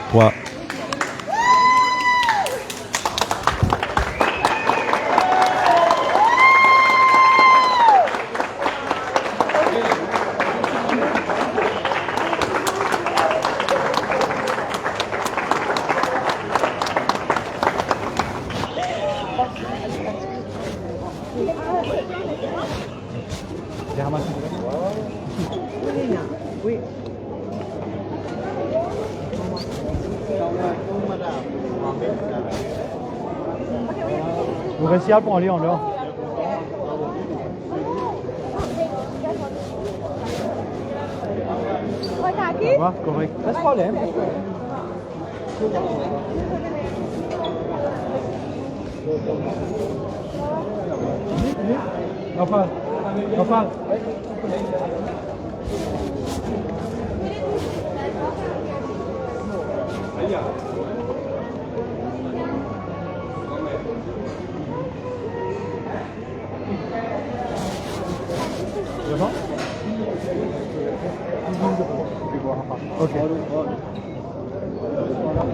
3. J'ai ramassé. Oui. Vous restez là pour aller en dehors. Ça va, correct. Pas de problème. Enfin, enfin. Ok.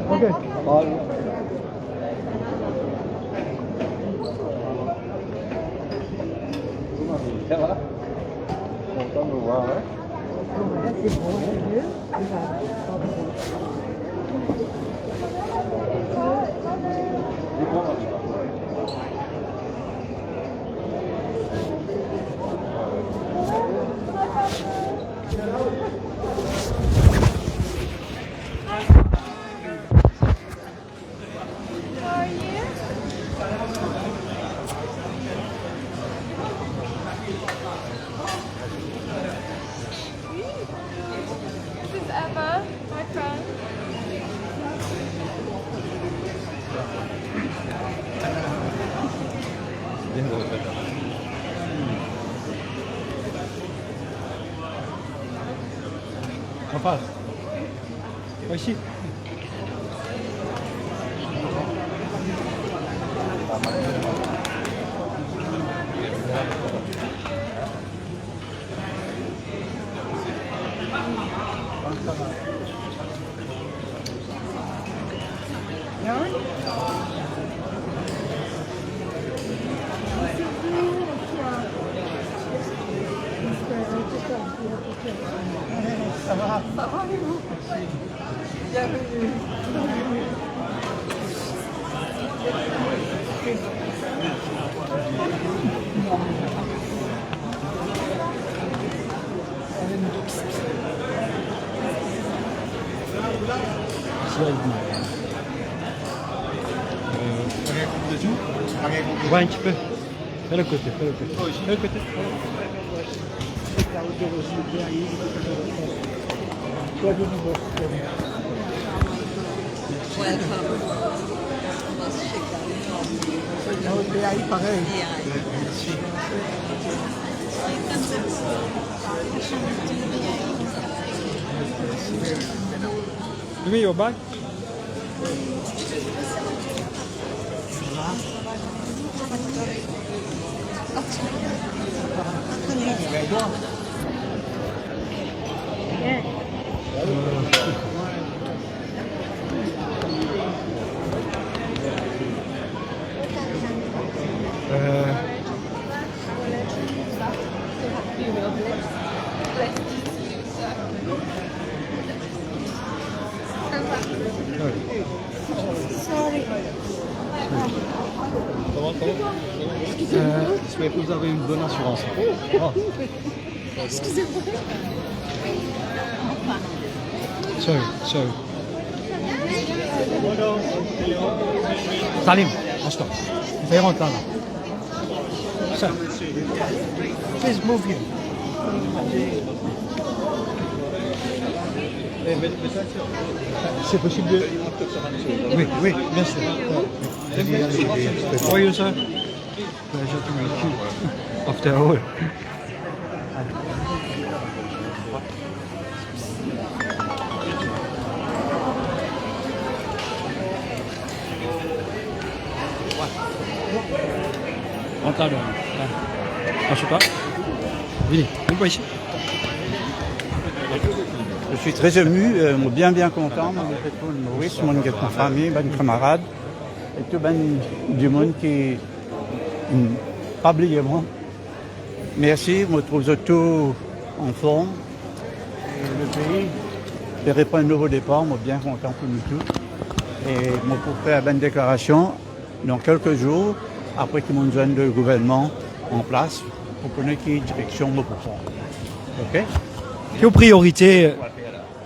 Ok. Ça va? Content de vous voir, hein? C'est bon, c'est mieux. This is Emma, my friend. En face. Ici. Ça va? Bienvenue. Ouais, un petit peu. Fais le côté, fais le côté. Fais le côté. Pareil. Give me your bag. J'espère que vous avez une bonne assurance. Oh. Excusez-moi. Sorry, sorry. Salim, lâche-toi. Fais rentrer là. Sir, please move here. C'est possible de... Oui, oui, bien sûr. How are you, sir? Pleasure to meet you. After all. Rentre là, lâche-toi. Viens, viens pas ici. Je suis très ému, bien content, mon Maurice, mon famille, mes camarades, et tout du monde qui pas oublié moi. Merci, je me trouve tout en forme. Et le pays, il reprend un nouveau départ, je suis bien content pour nous tous. Et je peux faire une déclaration dans quelques jours, après qu'ils m'ont joint le gouvernement en place, pour connaître quelle direction je peux prendre. OK? Quelle priorité?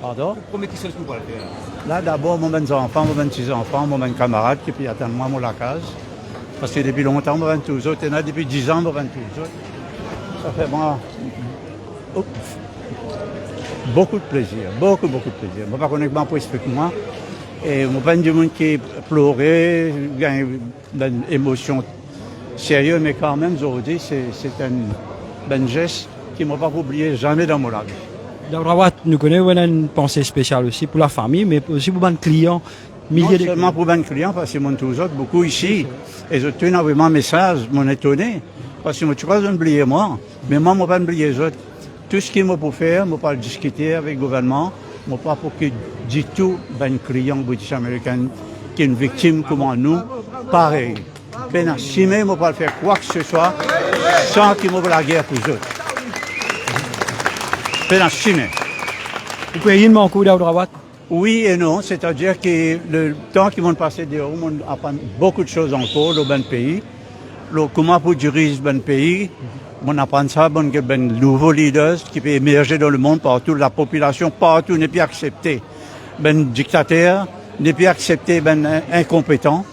Pardon? Première question, est-ce que vous pouvez le faire? Là, d'abord, mon enfants, mon 26 enfants, mon camarade qui puis attendre moi la case. Parce que depuis longtemps, mon 22 autres, et là, depuis 10 ans, mon 22 autres. Ça fait moi beaucoup de plaisir, beaucoup de plaisir. Je ne sais pas connaître mon expliquer moi. Et mon pas du monde qui pleurait, une émotion sérieuse, mais quand même, aujourd'hui, c'est un geste qui ne m'a pas oublié jamais dans mon vie. Daouda nous connaissons une pensée spéciale aussi pour la famille, mais aussi pour les clients, milliers de clients. Non seulement pour les clients, parce que mon tous autres, beaucoup ici, et je tiens à vraiment un message, m'en étonné, parce que je ne oublié moi, mais moi, je ne pas oublié les autres. Tout ce qu'il m'a pour faire, je ne pas discuter avec le gouvernement, je ne pas pour que du tout un client british américain qui est une victime comme nous, pareil. Ben assumé, je ne pas faire quoi que ce soit sans qu'il me la guerre pour eux autres. Ben assumé. Vous pouvez me manquer Daouda? Oui et non, c'est-à-dire que le temps qu'ils vont passer dehors, on apprend beaucoup de choses encore dans le pays. Comment pour diriger le pays, on apprend ça, on a de nouveaux leaders qui peuvent émerger dans le monde partout, la population partout n'est plus acceptée. Ben dictateur n'est plus accepté, ben incompétent.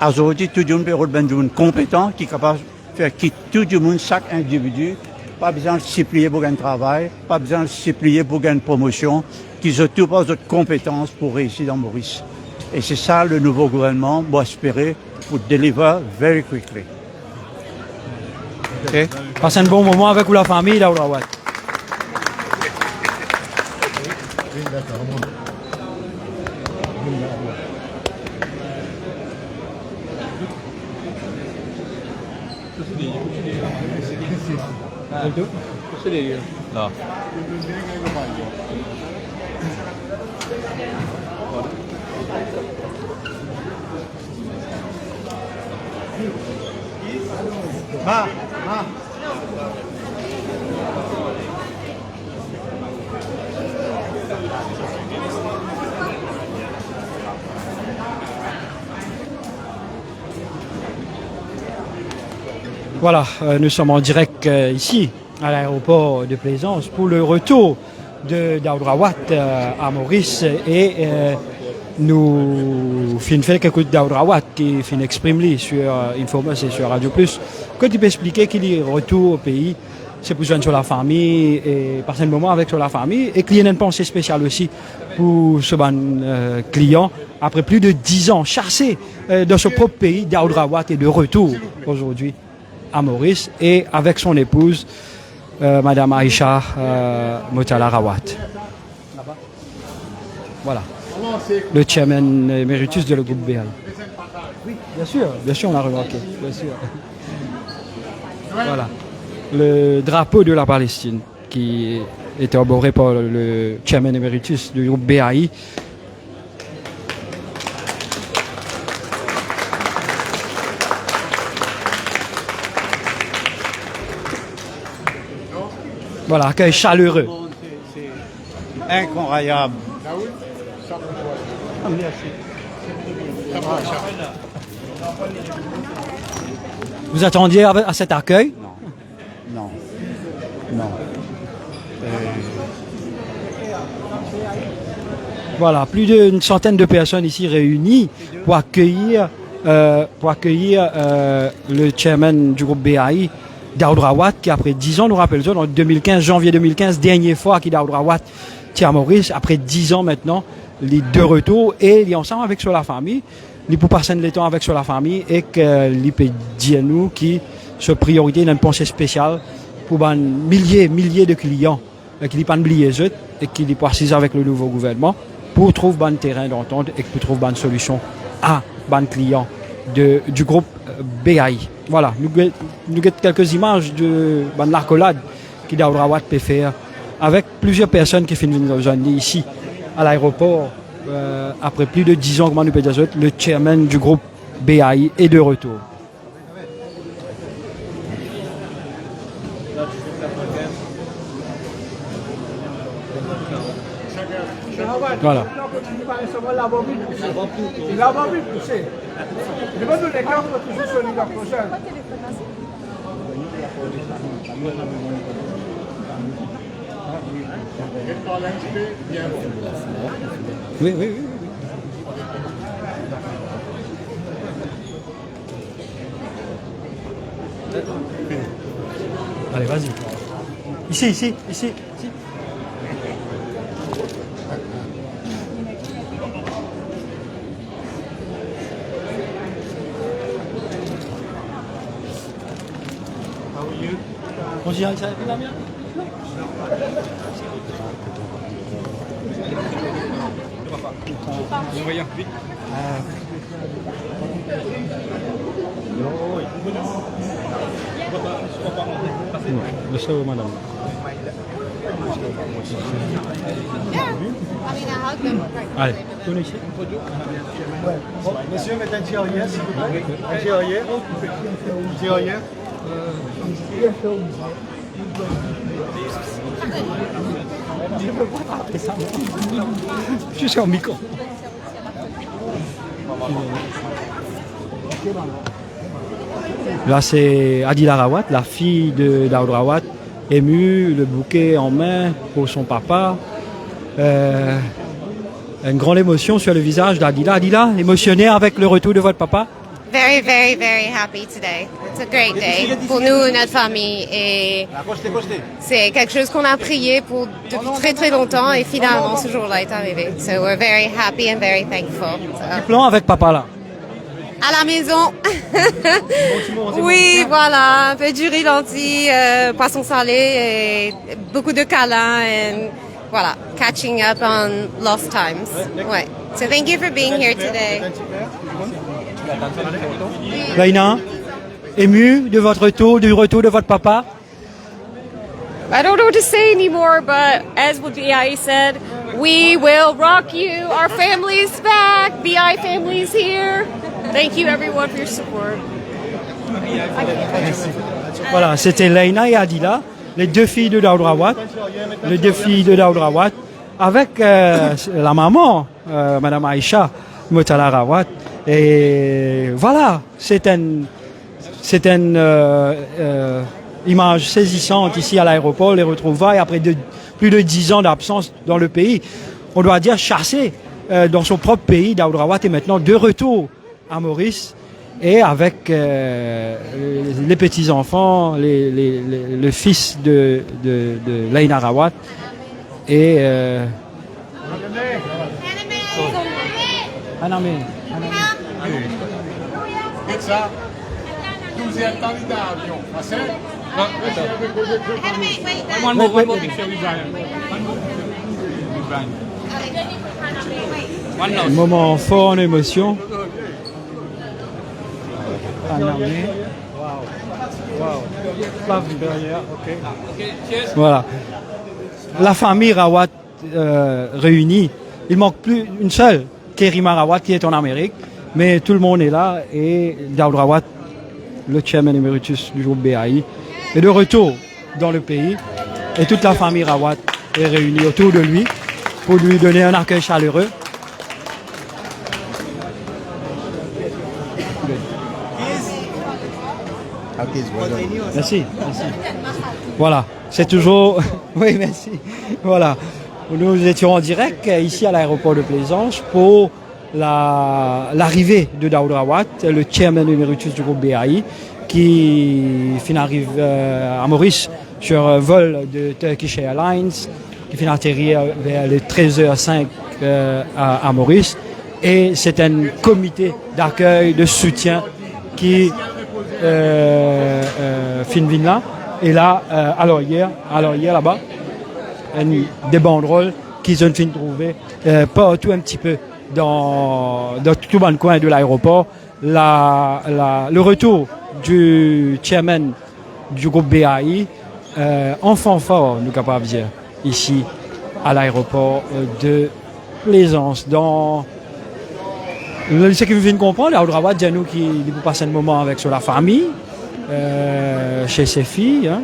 Aujourd'hui, tout le monde peut être compétent qui est capable de faire quitter tout le monde, chaque individu. Pas besoin de s'y plier pour gagner un travail, pas besoin de s'y plier pour gagner une promotion, qu'ils ont tout pas de compétences pour réussir dans Maurice. Et c'est ça le nouveau gouvernement doit espérer pour deliver very quickly. Okay? Passez un bon moment avec la famille, Daouda. No. Voilà, nous sommes en direct ici, à l'aéroport de Plaisance, pour le retour de Daouda à Maurice. Et nous finissons faire quelques Daouda qui finit exprimer sur Informus et sur Radio Plus. Quand tu peux expliquer qu'il est retour au pays, c'est pour joindre sur la famille et passer un moment avec sur la famille. Et qu'il y a une pensée spéciale aussi pour ce client. Après plus de 10 ans chassé dans ce propre pays, Daouda est de retour aujourd'hui à Maurice et avec son épouse, Madame Aïcha Motala Rawat. Voilà. Le chairman emeritus de le groupe BAI. Oui, bien sûr, on a remarqué. Bien sûr. Voilà. Le drapeau de la Palestine qui était arboré par le chairman emeritus du groupe BAI. Voilà, accueil chaleureux. C'est incroyable. Vous attendiez à cet accueil? Non. Voilà, plus d'une centaine de personnes ici réunies pour accueillir le chairman du groupe BAI, Daouda qui après 10 ans, nous rappelons, en 2015, janvier 2015, dernière fois qu'il Daouda tient à Maurice, après 10 ans maintenant, les deux retours, et il est ensemble avec sur la famille, il peut passer le temps avec sur la famille, et qu'il peut dire nous qui se priorité d'une pensée spéciale pour milliers de clients, qui ne pas oublier eux, et qui peut assiser avec le nouveau gouvernement, pour trouver un terrain d'entente, et pour trouver une solution à un client du groupe BAI. Voilà, nous avons quelques images de l'accolade que Daouda peut faire avec plusieurs personnes qui viennent nous rejoindre ici à l'aéroport. Après plus de 10 ans, comment nous peut dire, le chairman du groupe BAI est de retour. Voilà. Il a envie de pousser. Je vais nous les cartes toujours sur l'île prochaine. Oui, oui, oui. Allez, vas-y. Ici, ici, ici, ici. Bonjour, ça va bien? Bonjour, madame. Allez, tournez ici. Monsieur, mettez un tirailleur, s'il vous plaît. Un tirailleur. Un tirailleur. Je suis en micro. Là, c'est Adila Rawat, la fille de Daoud Rawat, émue, le bouquet en main pour son papa. Une grande émotion sur le visage d'Adila. Adila, émotionnée avec le retour de votre papa? Very, very, very happy today. It's a great day pour nous, notre famille. Et c'est quelque chose qu'on a prié pour depuis très, très longtemps et finalement ce jour-là est arrivé. So we're very happy and very thankful. So. Plan avec papa là? À la maison. Oui, voilà. Un peu du riz lentilles, poisson salé et beaucoup de câlins et voilà. Catching up on lost times. Ouais. So thank you for being here today. Laina, ému de votre retour, du retour de votre papa? I don't know what to say anymore, but as what BI said, we will rock you. Our family's back. BI family's here. Thank you everyone for your support. Voilà, c'était Laina et Adila, les deux filles de Daoud Rawat, les deux filles de Daoud Rawat, avec la maman, Madame Aïcha Motala Rawat. Et voilà, c'est une image saisissante ici à l'aéroport, les retrouvailles après plus de 10 ans d'absence dans le pays. On doit dire chassé dans son propre pays. Daoud Rawat est maintenant de retour à Maurice et avec les petits-enfants, le fils de Laina Rawat et Anamé. Ça, 12e candidat avion français. Un moment fort en émotion. Voilà. La famille Rawat réunie. Il manque plus une seule, Kerima Rawat, qui est en Amérique. Mais tout le monde est là et Daoud Rawat, le chairman emeritus du groupe BAI, est de retour dans le pays. Et toute la famille Rawat est réunie autour de lui pour lui donner un accueil chaleureux. Merci, merci. Voilà, c'est toujours... Oui, merci. Voilà, nous étions en direct ici à l'aéroport de Plaisance pour l'arrivée de Daoud Rawat, le chairman emeritus du groupe BAI, qui arrive à Maurice sur un vol de Turkish Airlines, qui finit atterrir vers les 13h05 à Maurice. Et c'est un comité d'accueil, de soutien qui finit là. Et là, alors hier là-bas, des banderoles qu'ils ont fini de trouver partout un petit peu dans tout le coin de l'aéroport. Le retour du chairman du groupe BAI en fanfare, nous capables de dire. ici à l'aéroport de Plaisance. Dans ce qui me vient de comprendre, Daoud Dianou qui peut passer un moment avec sur la famille, chez ses filles, hein,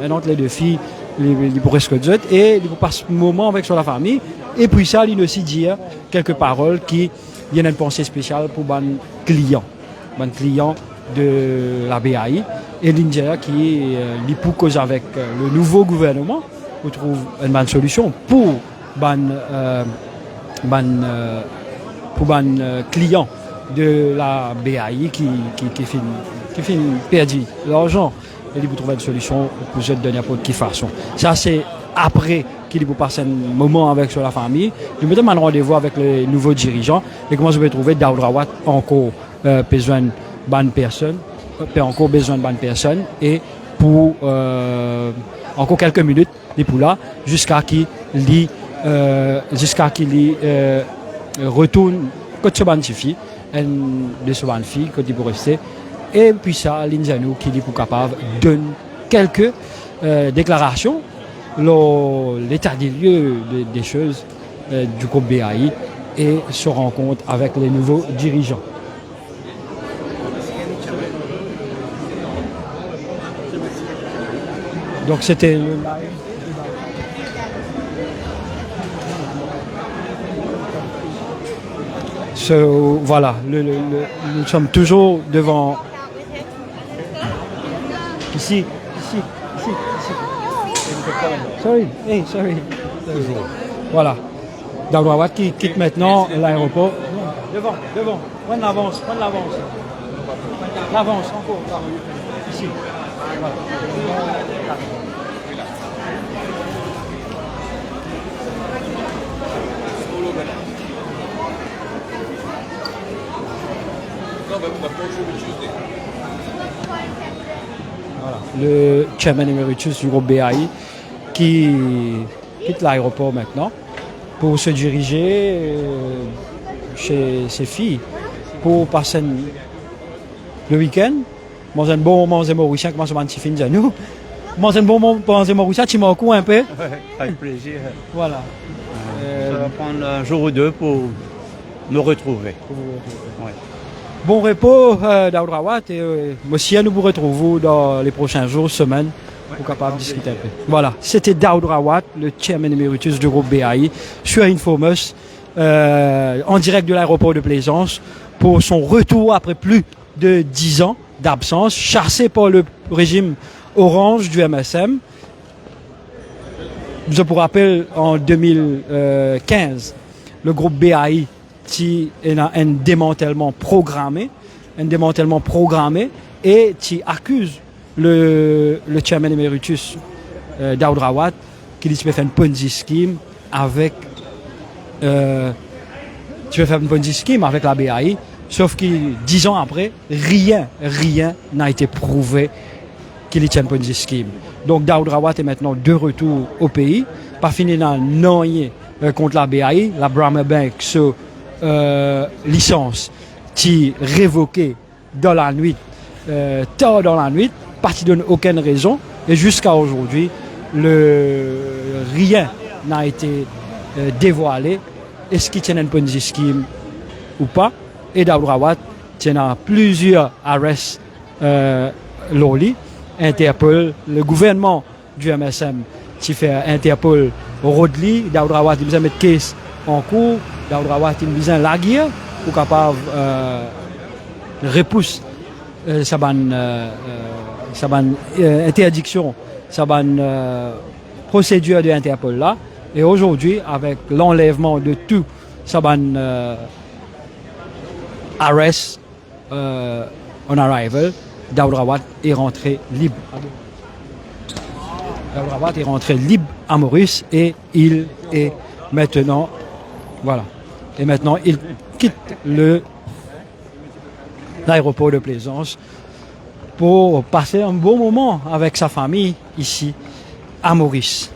un autre les deux filles, il pourrait se dire, et il peut passer un moment avec sur la famille, et puis ça, il aussi dire quelques paroles qui viennent une pensée spéciale pour les clients de la BAI, et l'India qui est pour cause avec le nouveau gouvernement, on trouve une bonne solution pour clients de la BAI qui finit perdu l'argent. Et il faut trouver une solution pour cette dernière pour qui façon. Ça, c'est après qu'il faut passer un moment avec sur la famille. Je me demande un rendez-vous avec les nouveaux dirigeants et comment je vais trouver Daoud Rawat encore besoin de bonnes personnes, encore besoin de bonnes personnes et pour encore quelques minutes et pour là jusqu'à qu'il retourne quand ce ban fille de ce ban fille quand il peut rester et puis ça l'Indianou qui est pour capable donne quelques déclarations l'état des lieux des choses du groupe BAI et se rencontre avec les nouveaux dirigeants. Donc c'était le live. Voilà, nous sommes toujours devant. Ici. Sorry. Toujours. Voilà. Daoud Rawat qui quitte maintenant l'aéroport. Devant. Prends l'avance. L'avance encore. Ici. Voilà. Voilà. Le chairman emeritus du groupe BAI qui quitte l'aéroport maintenant pour se diriger chez ses filles pour passer le week-end. Manger un bon moment aux Mauriciens, comment ça va fin de nous. Manger un bon moment aux Mauriciens, tu m'en cours un peu. Avec plaisir. Voilà. Ça va prendre un jour ou deux pour nous retrouver. Ouais. Bon repos Daoud Rawat et aussi nous vous retrouvons dans les prochains jours, semaines pour capable discuter un peu. Voilà, c'était Daoud Rawat, le chairman emeritus du groupe BAI sur Infomos en direct de l'aéroport de Plaisance pour son retour après plus de 10 ans d'absence, chassé par le régime orange du MSM. Je vous rappelle, en 2015, le groupe BAI qui a un démantèlement programmé et qui accuse le chairman emeritus Daoud Rawat qui dit qu'il fait une Ponzi scheme avec la BAI, sauf que 10 ans après, rien n'a été prouvé qu'il y a une Ponzi scheme. Donc Daoud Rawat est maintenant de retour au pays, pas fini dans non contre la BAI, la Brahma Bank sur licence qui révoquée dans la nuit, tard dans la nuit, pas qui donne aucune raison, et jusqu'à aujourd'hui, rien n'a été dévoilé. Est-ce qu'il tient une Ponzi scheme ou pas? Et Daoud Rawat tient plusieurs arrests Loli, Interpol, le gouvernement du MSM qui fait Interpol Rodli, Daoud Rawat il mettre case en cours, Daoud Rawat il besoin la guerre pour capable repousser sa interdiction, sa procédure de Interpol là. Et aujourd'hui, avec l'enlèvement de tout sa arrest on arrival, Daoud Rawat est rentré libre. Daoud Rawat est rentré libre à Maurice et il est maintenant, voilà. Et maintenant, il quitte l'aéroport de Plaisance pour passer un bon moment avec sa famille ici à Maurice.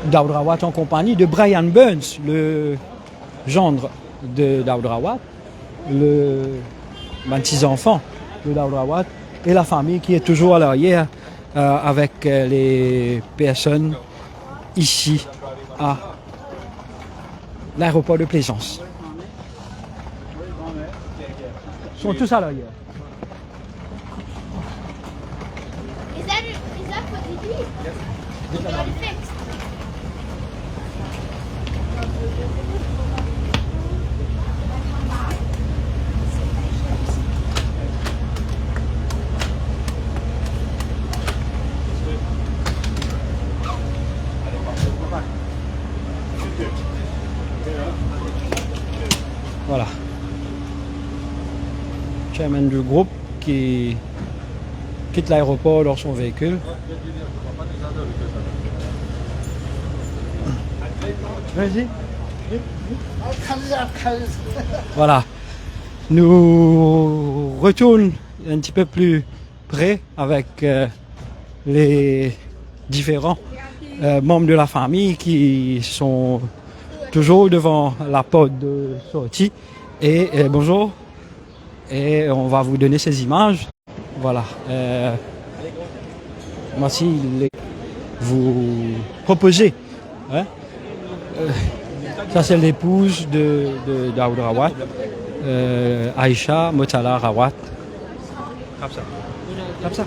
Daoud Rawat en compagnie de Brian Burns, le gendre de Daoud Rawat, le 26 enfants de Daoud Rawat et la famille qui est toujours à l'arrière avec les personnes ici à l'aéroport de Plaisance. Ils sont tous à l'arrière. Is that what they did? They got it fixed. Voilà. Chairman du groupe qui quitte l'aéroport dans son véhicule. Vas-y. Voilà. Nous retournons un petit peu plus près avec les différents membres de la famille qui sont toujours devant la porte de sortie. Et bonjour. Et on va vous donner ces images. Voilà. Voici vous proposer. Hein? Ça c'est l'épouse de Daoud Rawat, Aïcha Motala Rawat. Comme ça.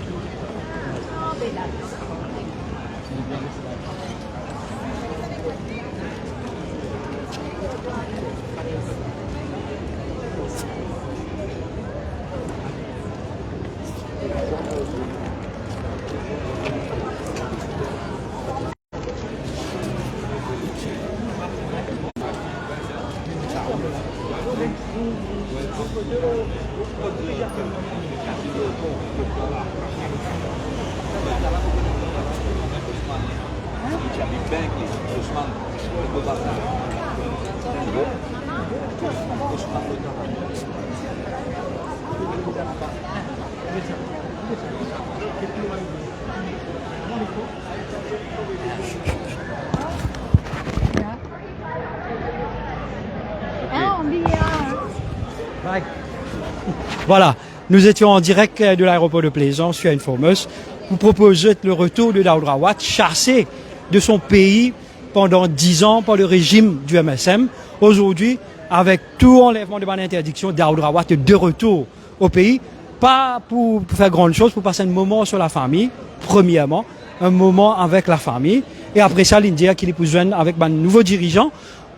Voilà, nous étions en direct de l'aéroport de Plaisance sur Informeuse. Vous proposez le retour de Daoud Rawat, chassé de son pays pendant 10 ans par le régime du MSM. Aujourd'hui, avec tout enlèvement de bonne interdiction, Daoud Rawat est de retour au pays. Pas pour faire grande chose, pour passer un moment sur la famille, premièrement, un moment avec la famille. Et après ça, l'India qu'il est besoin avec un nouveau dirigeant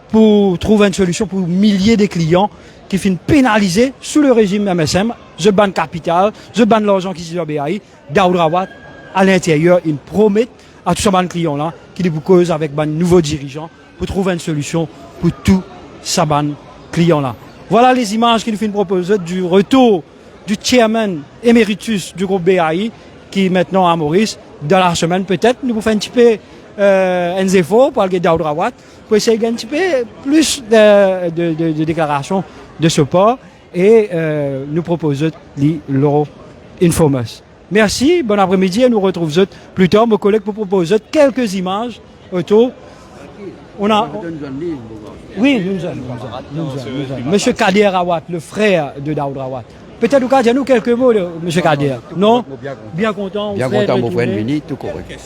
pour trouver une solution pour milliers de clients qui finissent pénalisés sous le régime MSM, je banne capital, je banne l'argent qui est sur BAI, Daoud Rawat, à l'intérieur, ils promettent à tous ces clients-là qu'ils vous causent avec un nouveau dirigeant pour trouver une solution pour tous ces clients-là. Voilà les images qu'ils finissent proposer du retour du chairman éméritus du groupe BAI, qui est maintenant à Maurice. Dans la semaine, peut-être, nous vous faisons un petit peu un effort pour aller Daoud Rawat, pour essayer un petit peu plus de déclarations de support et nous proposons l'Euro Informeuse. Merci, bon après-midi et nous retrouvons plus tard. Mes collègues pour proposer quelques images autour. On a... Oui, nous. Monsieur Kader Rawat, le frère de Daoud Rawat. Peut-être vous dire nous quelques mots, monsieur Kader. Non? Bien content. Bien content, mon frère, venir, tout correct.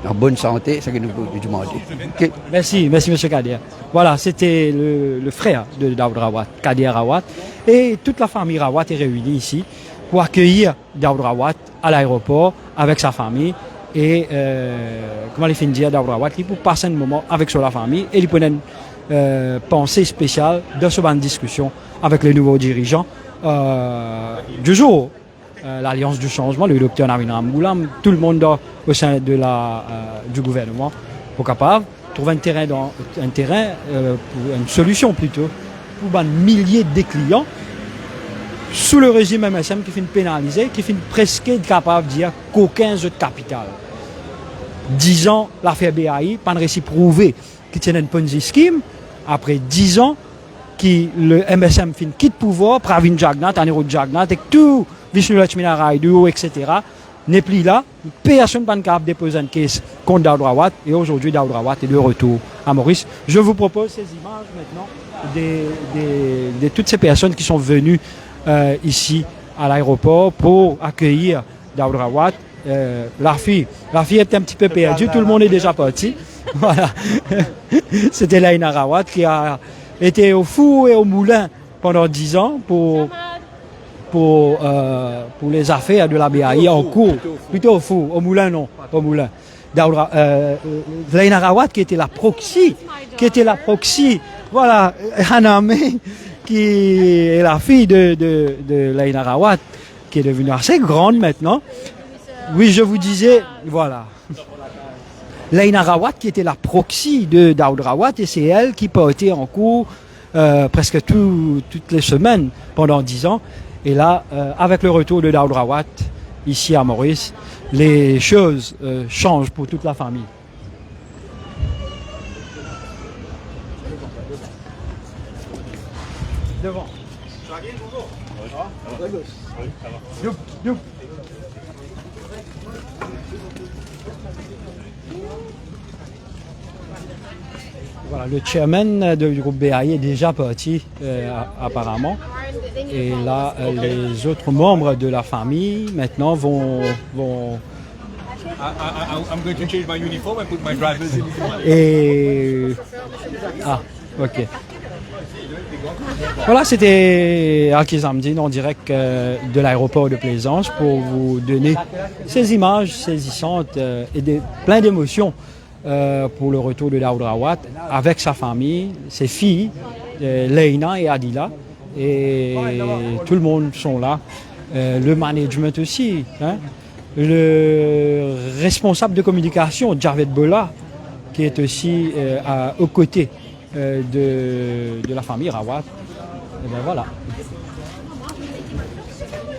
En bonne santé, c'est ce que nous pouvons demander. Okay. Merci, monsieur Kader. Voilà, c'était le frère de Daoud Rawat, Kader Rawat. Et toute la famille Rawat est réunie ici pour accueillir Daoud Rawat à l'aéroport avec sa famille. Et comment les fins dire Daoud Rawat, pour passer un moment avec la famille et il peut une pensée spéciale de ce banc de discussion avec le nouveau dirigeant du jour. L'Alliance du changement, le docteur Navin Ramgoulam, tout le monde au sein de du gouvernement pour capable trouver un terrain, pour une solution plutôt, pour un millier de clients sous le régime MSM qui finit pénalisé, qui finit presque capable de dire qu'aucun jeu de capital. 10 ans, l'affaire BAI, pas de récit prouvé qui tient une Ponzi scheme. Après 10 ans, qui le MSM fin quitte pouvoir, Pravin Jagnat, Anero Jagnat, et tout Vishnu Lakshmana Raidu, etc. n'est plus là. Personne n'a pas déposé une caisse contre Daoud Rawat. Et aujourd'hui, Daoud Rawat est de retour à Maurice. Je vous propose ces images maintenant de toutes ces personnes qui sont venues ici à l'aéroport pour accueillir Daoud Rawat la fille est un petit peu perdue, tout le monde est déjà parti. Voilà. C'était Laina Rawat qui a été au four et au moulin pendant 10 ans pour les affaires de la BAI en cours. Plutôt au four, au moulin non, au moulin. Laina Rawat qui était la proxy, voilà, Haname, qui est la fille de Laina Rawat, qui est devenue assez grande maintenant. Oui, je vous disais, voilà. Laina Rawat qui était la proxy de Daoud Rawat et c'est elle qui partait en cours presque toutes les semaines pendant 10 ans. Et là, avec le retour de Daoud Rawat ici à Maurice, les choses changent pour toute la famille. Devant. Voilà, le chairman du groupe BAI est déjà parti apparemment. Et là, les autres membres de la famille maintenant vont I'm going to change my uniform and put my driver's uniform. et ok. Voilà, c'était Aki Zamdine en direct de l'aéroport de Plaisance pour vous donner ces images saisissantes et plein d'émotions pour le retour de Daoud Rawat avec sa famille, ses filles, Leina et Adila. Et tout le monde sont là. Le management aussi. Hein. Le responsable de communication, Javed Bola, qui est aussi aux côtés de la famille Rawat. Et ben voilà.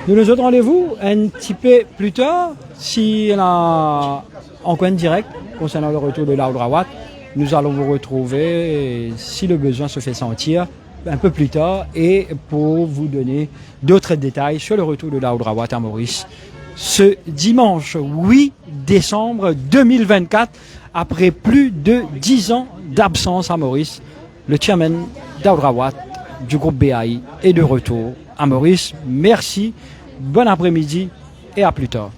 Nous nous autres rendez-vous un petit peu plus tard, si on a en coin direct concernant le retour de Daoud Rawat. Nous allons vous retrouver si le besoin se fait sentir un peu plus tard et pour vous donner d'autres détails sur le retour de Daoud Rawat à Maurice ce dimanche 8 décembre 2024 après plus de 10 ans d'absence à Maurice. Le chairman Daoud Rawat du groupe BAI est de retour à Maurice. Merci, bon après-midi et à plus tard.